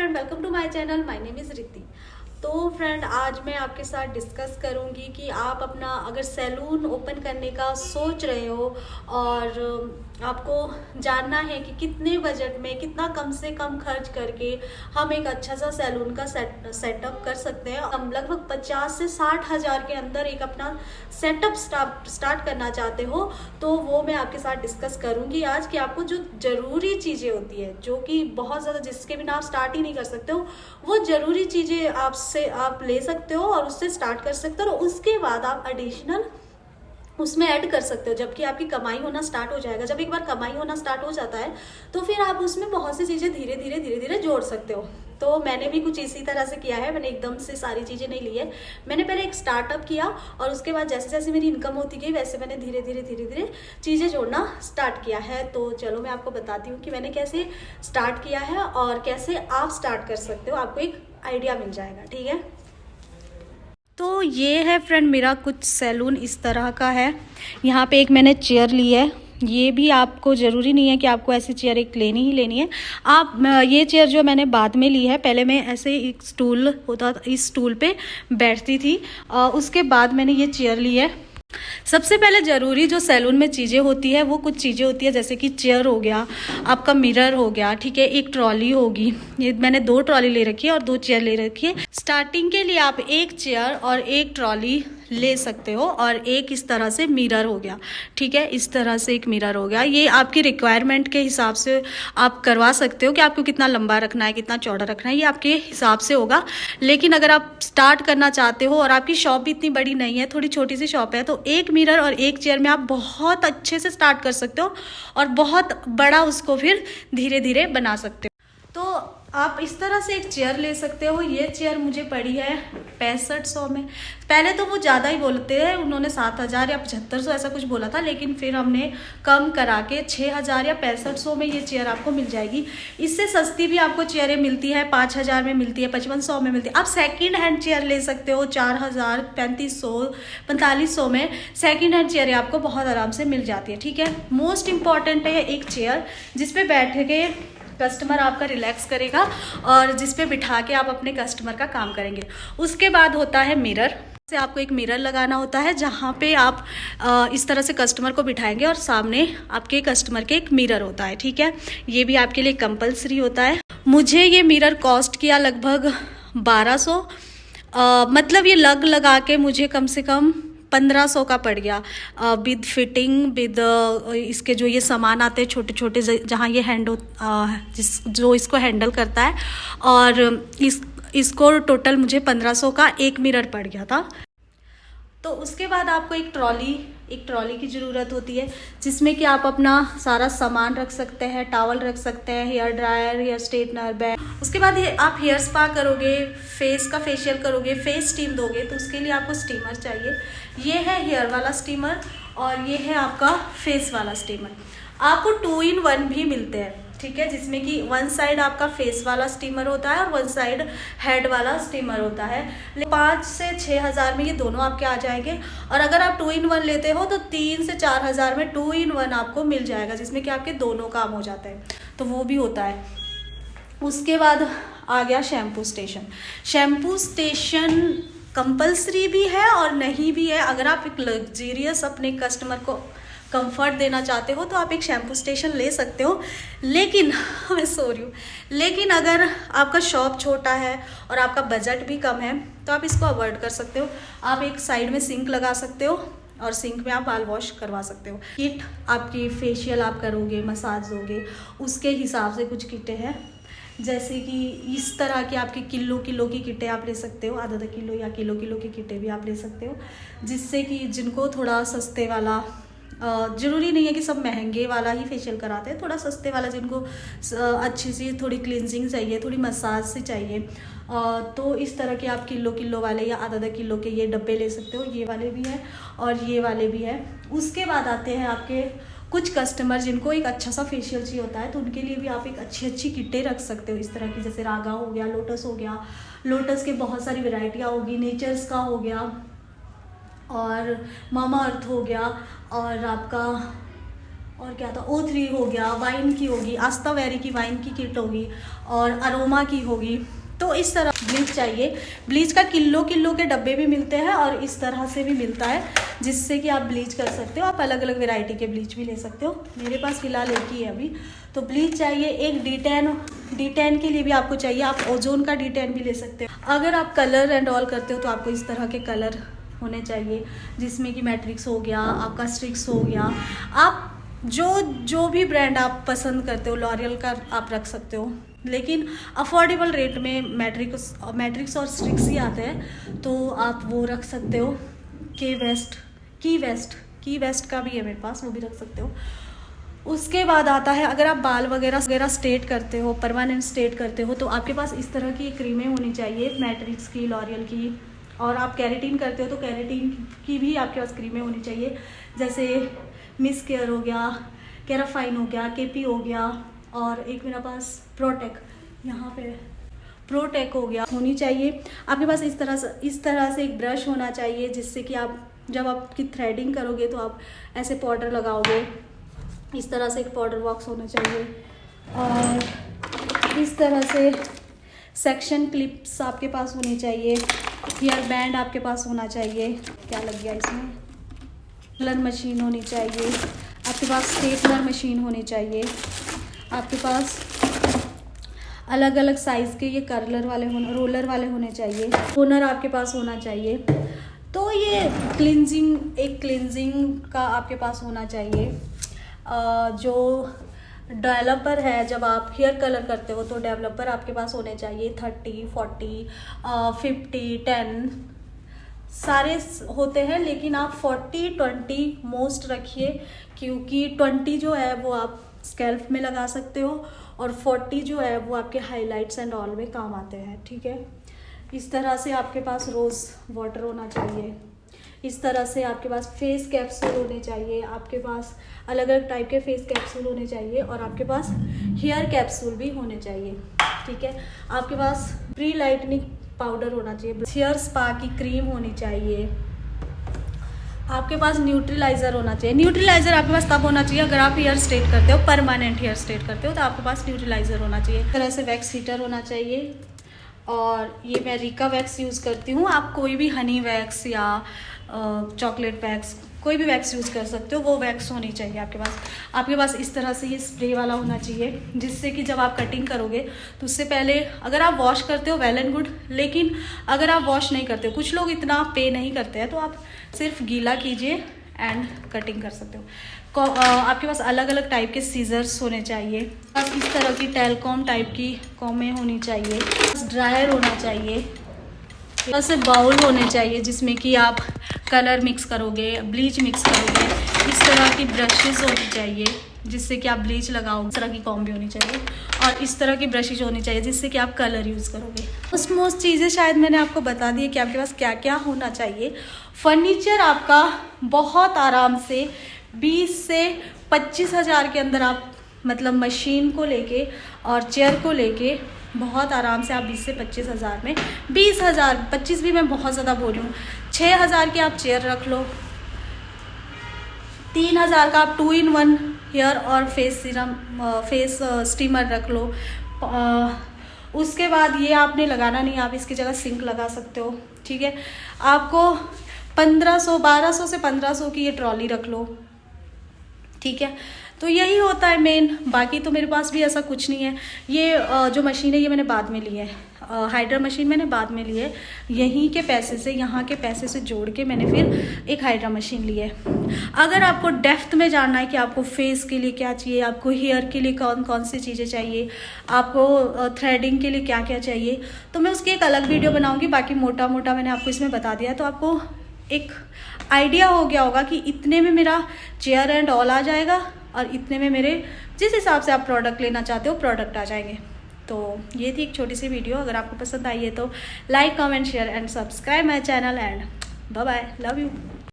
Friend, welcome to my channel. My name is Riddhi. तो friend, आज मैं आपके साथ डिस्कस करूंगी कि आप अपना अगर सैलून ओपन करने का सोच रहे हो और आपको जानना है कि कितने बजट में, कितना कम से कम खर्च करके हम एक अच्छा सा सैलून का सेटअप कर सकते हैं। हम लगभग 50 से 60 हज़ार के अंदर एक अपना सेटअप स्टार्ट करना चाहते हो, तो वो मैं आपके साथ डिस्कस करूंगी आज कि आपको जो ज़रूरी चीज़ें होती है, जो कि बहुत ज़्यादा जिसके बिना आप स्टार्ट ही नहीं कर सकते हो, वो ज़रूरी चीज़ें आपसे आप ले सकते हो और उससे स्टार्ट कर सकते हो। और उसके बाद आप एडिशनल उसमें ऐड कर सकते हो जबकि आपकी कमाई होना स्टार्ट हो जाएगा। जब एक बार कमाई होना स्टार्ट हो जाता है तो फिर आप उसमें बहुत सी चीज़ें धीरे धीरे जोड़ सकते हो। तो मैंने भी कुछ इसी तरह से किया है। मैंने एकदम से सारी चीज़ें नहीं ली है। मैंने पहले एक स्टार्टअप किया और उसके बाद जैसे जैसे मेरी इनकम होती गई वैसे मैंने धीरे धीरे चीज़ें जोड़ना स्टार्ट किया है। तो चलो मैं आपको बताती हूँ कि मैंने कैसे स्टार्ट किया है और कैसे आप स्टार्ट कर सकते हो। आपको एक आइडिया मिल जाएगा, ठीक है। तो ये है फ्रेंड मेरा कुछ सैलून इस तरह का है। यहाँ पे एक मैंने चेयर ली है। ये भी आपको ज़रूरी नहीं है कि आपको ऐसी चेयर एक लेनी ही लेनी है। आप ये चेयर जो मैंने बाद में ली है, पहले मैं ऐसे एक स्टूल होता था, इस स्टूल पे बैठती थी। उसके बाद मैंने ये चेयर ली है। सबसे पहले ज़रूरी जो सैलून में चीज़ें होती है वो कुछ चीज़ें होती है, जैसे कि चेयर हो गया, आपका मिरर हो गया, ठीक है, एक ट्रॉली होगी। ये मैंने 2 ट्रॉली ले रखी है और 2 चेयर ले रखी है। स्टार्टिंग के लिए आप एक चेयर और एक ट्रॉली ले सकते हो और एक इस तरह से मिरर हो गया, ठीक है, इस तरह से एक मिरर हो गया। ये आपकी रिक्वायरमेंट के हिसाब से आप करवा सकते हो कि आपको कितना लंबा रखना है, कितना चौड़ा रखना है, ये आपके हिसाब से होगा। लेकिन अगर आप स्टार्ट करना चाहते हो और आपकी शॉप भी इतनी बड़ी नहीं है, थोड़ी छोटी सी शॉप है, तो एक मिरर और एक चेयर में आप बहुत अच्छे से स्टार्ट कर सकते हो और बहुत बड़ा उसको फिर धीरे धीरे बना सकते हो। तो आप इस तरह से एक चेयर ले सकते हो। ये चेयर मुझे पड़ी है 6500 में। पहले तो वो ज़्यादा ही बोलते हैं, उन्होंने 7000 या 7500 ऐसा कुछ बोला था, लेकिन फिर हमने कम करा के 6000 या 6500 में ये चेयर आपको मिल जाएगी। इससे सस्ती भी आपको चेयरें मिलती है, 5000 में मिलती है, 5500 में मिलती है। आप सेकेंड हैंड चेयर ले सकते हो 4000, 3500, 4500 में सेकेंड हैंड चेयरें आपको बहुत आराम से मिल जाती है, ठीक है। मोस्ट इंपॉर्टेंट है एक चेयर जिसपे बैठ के कस्टमर आपका रिलैक्स करेगा और जिस पे बिठा के आप अपने कस्टमर का काम करेंगे। उसके बाद होता है मिरर। से आपको एक मिरर लगाना होता है जहाँ पे आप इस तरह से कस्टमर को बिठाएंगे और सामने आपके कस्टमर के एक मिरर होता है, ठीक है। ये भी आपके लिए कंपलसरी होता है। मुझे ये मिरर कॉस्ट किया लगभग 1200, मतलब ये लगा के मुझे कम से कम 1500 का पड़ गया, विद फिटिंग, विद इसके जो ये सामान आते हैं छोटे छोटे, जहाँ ये जो इसको हैंडल करता है, और इसको टोटल मुझे 1500 का एक मिरर पड़ गया था। तो उसके बाद आपको एक ट्रॉली की ज़रूरत होती है जिसमें कि आप अपना सारा सामान रख सकते हैं, टॉवल रख सकते हैं, hair dryer, hair straightener, bag. उसके बाद आप हेयर स्पा करोगे, फेस का फेशियल करोगे, फेस स्टीम दोगे, तो उसके लिए आपको स्टीमर चाहिए। ये है हेयर वाला स्टीमर और ये है आपका फेस वाला स्टीमर। आपको 2 in 1 भी मिलते हैं, ठीक है, जिसमें कि 1 साइड आपका फेस वाला स्टीमर होता है और 1 साइड हेड वाला स्टीमर होता है। 5 से 6 हज़ार में ये दोनों आपके आ जाएंगे। और अगर आप 2 in 1 लेते हो तो 3 से 4 हज़ार में 2 in 1 आपको मिल जाएगा, जिसमें कि आपके दोनों काम हो जाते हैं, तो वो भी होता है। उसके बाद आ गया shampoo station. Shampoo station compulsory भी है और नहीं भी है। अगर आप एक लग्जरियस अपने कस्टमर को कंफर्ट देना चाहते हो तो आप एक शैम्पू स्टेशन ले सकते हो, लेकिन मैं सो रही हूँ, लेकिन अगर आपका शॉप छोटा है और आपका बजट भी कम है तो आप इसको अवॉइड कर सकते हो। आप एक साइड में सिंक लगा सकते हो और सिंक में आप बाल वॉश करवा सकते हो। किट आपकी फेशियल आप करोगे, मसाज दोगे, उसके हिसाब से कुछ किटें हैं, जैसे कि इस तरह की आपकी किलो की किटें आप ले सकते हो, आधा किलो या किलो की किटें भी आप ले सकते हो, जिससे कि जिनको थोड़ा सस्ते वाला, ज़रूरी नहीं है कि सब महंगे वाला ही फेशियल कराते हैं, थोड़ा सस्ते वाला जिनको अच्छी सी थोड़ी क्लिनजिंग चाहिए, थोड़ी मसाज सी चाहिए, तो इस तरह के आप किलो वाले या आधा किलो के ये डब्बे ले सकते हो। ये वाले भी हैं और ये वाले भी हैं। उसके बाद आते हैं आपके कुछ कस्टमर जिनको एक अच्छा सा फेशियल चाहिए होता है, तो उनके लिए भी आप एक अच्छी किटें रख सकते हो इस तरह की, जैसे रागा हो गया, लोटस हो गया, लोटस के बहुत सारी वेराइटियाँ होगी, नेचर्स का हो गया और मामा अर्थ हो गया, और आपका और क्या था, O3 हो गया, वाइन की होगी, आस्था वेरी की वाइन की किट होगी और अरोमा की होगी। तो इस तरह ब्लीच चाहिए। ब्लीच का किलो के डब्बे भी मिलते हैं और इस तरह से भी मिलता है, जिससे कि आप ब्लीच कर सकते हो। आप अलग अलग वैरायटी के ब्लीच भी ले सकते हो। मेरे पास फ़िलहाल एक ही है अभी। तो ब्लीच चाहिए। एक D10 के लिए भी आपको चाहिए। आप ओजोन का D10 भी ले सकते हो। अगर आप कलर एंड ऑल करते हो तो आपको इस तरह के कलर होने चाहिए, जिसमें कि मैट्रिक्स हो गया, आपका स्ट्रिक्स हो गया। आप जो भी ब्रांड आप पसंद करते हो, लॉरियल का आप रख सकते हो, लेकिन अफोर्डेबल रेट में मैट्रिक्स और स्ट्रिक्स ही आते हैं, तो आप वो रख सकते हो। की वेस्ट का भी है मेरे पास, वो भी रख सकते हो। उसके बाद आता है, अगर आप बाल वगैरह स्ट्रेट करते हो, परमानेंट स्ट्रेट करते हो, तो आपके पास इस तरह की क्रीमें होनी चाहिए, मैट्रिक्स की, लॉरियल की। और आप केराटिन करते हो तो केराटिन की भी आपके पास क्रीमें होनी चाहिए, जैसे मिस केयर हो गया, केराफाइन हो गया, केपी हो गया, और एक मेरे पास प्रोटेक, यहाँ पे प्रोटेक हो गया, होनी चाहिए। आपके पास इस तरह से एक ब्रश होना चाहिए, जिससे कि आप जब आपकी थ्रेडिंग करोगे तो आप ऐसे पाउडर लगाओगे। इस तरह से एक पाउडर बॉक्स होना चाहिए। और इस तरह से सेक्शन क्लिप्स आपके पास होनी चाहिए। हेयर बैंड आपके पास होना चाहिए। क्या लग गया इसमें? कलर मशीन होनी चाहिए आपके पास। स्टेपलर मशीन होनी चाहिए आपके पास। अलग अलग साइज़ के ये रोलर वाले होने चाहिए। टोनर आपके पास होना चाहिए। तो ये क्लिनजिंग का आपके पास होना चाहिए। जो डेवलपर है, जब आप हेयर कलर करते हो तो डेवलपर आपके पास होने चाहिए। 30, 40, 50, 10 सारे होते हैं, लेकिन आप 40, 20 मोस्ट रखिए, क्योंकि 20 जो है वो आप स्कैल्प में लगा सकते हो और 40 जो है वो आपके हाइलाइट्स एंड ऑल में काम आते हैं। ठीक है, इस तरह से आपके पास रोज़ वाटर होना चाहिए। इस तरह से आपके पास फेस कैप्सूल होने चाहिए। आपके पास अलग अलग टाइप के फेस कैप्सूल होने चाहिए और आपके पास हेयर कैप्सूल भी होने चाहिए। ठीक है, आपके पास प्री लाइटनिंग पाउडर होना चाहिए। हेयर स्पा की क्रीम होनी चाहिए। आपके पास न्यूट्रिलाइज़र होना चाहिए। न्यूट्रिलाइज़र आपके पास तब होना चाहिए अगर आप हेयर स्ट्रेट करते हो, परमानेंट हेयर स्ट्रेट करते हो, तो आपके पास न्यूट्रिलाइज़र होना चाहिए। इस तरह से वैक्स हीटर होना चाहिए। और ये मैं रिका वैक्स यूज़ करती हूँ। आप कोई भी हनी वैक्स या चॉकलेट वैक्स, कोई भी वैक्स यूज़ कर सकते हो, वो वैक्स होनी चाहिए आपके पास। आपके पास इस तरह से ये स्प्रे वाला होना चाहिए, जिससे कि जब आप कटिंग करोगे तो उससे पहले अगर आप वॉश करते हो वेल एंड गुड, लेकिन अगर आप वॉश नहीं करते हो, कुछ लोग इतना पे नहीं करते हैं, तो आप सिर्फ गीला कीजिए एंड कटिंग कर सकते हो। आपके पास अलग अलग टाइप के सीजर्स होने चाहिए। बस इस तरह की टेलकॉम टाइप की कॉमें होनी चाहिए। ड्रायर होना चाहिए। ऐसे बाउल होने चाहिए जिसमें कि आप कलर मिक्स करोगे, ब्लीच मिक्स करोगे। इस तरह की ब्रशेस होनी चाहिए जिससे कि आप ब्लीच लगाओ। इस तरह की कॉम भी होनी चाहिए और इस तरह की ब्रशेज होनी चाहिए जिससे कि आप कलर यूज़ करोगे। मोस्ट चीज़ें शायद मैंने आपको बता दी है कि आपके पास क्या क्या होना चाहिए। फर्नीचर आपका बहुत आराम से 20 से 25 हज़ार के अंदर आप, मतलब मशीन को लेके और चेयर को लेके बहुत आराम से आप 20 से 25 हज़ार में, 20 हज़ार 25 भी मैं बहुत ज़्यादा बोल रही हूँ, 6 हज़ार की आप चेयर रख लो, 3 हज़ार का आप 2-in-1 हेयर और फेस स्टीमर रख लो। उसके बाद ये आपने लगाना नहीं, आप इसकी जगह सिंक लगा सकते हो। ठीक है, आपको 1200 से 1500 की ये ट्रॉली रख लो। ठीक है, तो यही होता है मेन। बाकी तो मेरे पास भी ऐसा कुछ नहीं है। ये जो मशीन है ये मैंने बाद में ली है, हाइड्रा मशीन मैंने बाद में ली है। यहीं के पैसे से, यहाँ के पैसे से जोड़ के मैंने फिर एक हाइड्रा मशीन ली है। अगर आपको डेप्थ में जानना है कि आपको फेस के लिए क्या चाहिए, आपको हेयर के लिए कौन कौन सी चीज़ें चाहिए, आपको थ्रेडिंग के लिए क्या क्या चाहिए, तो मैं उसकी एक अलग वीडियो बनाऊँगी। बाकी मोटा मोटा मैंने आपको इसमें बता दिया है, तो आपको एक आइडिया हो गया होगा कि इतने में मेरा चेयर एंड ऑल आ जाएगा और इतने में मेरे जिस हिसाब से आप प्रोडक्ट लेना चाहते हो प्रोडक्ट आ जाएंगे। तो ये थी एक छोटी सी वीडियो। अगर आपको पसंद आई है तो like, comment, share and subscribe my channel and bye bye, love you.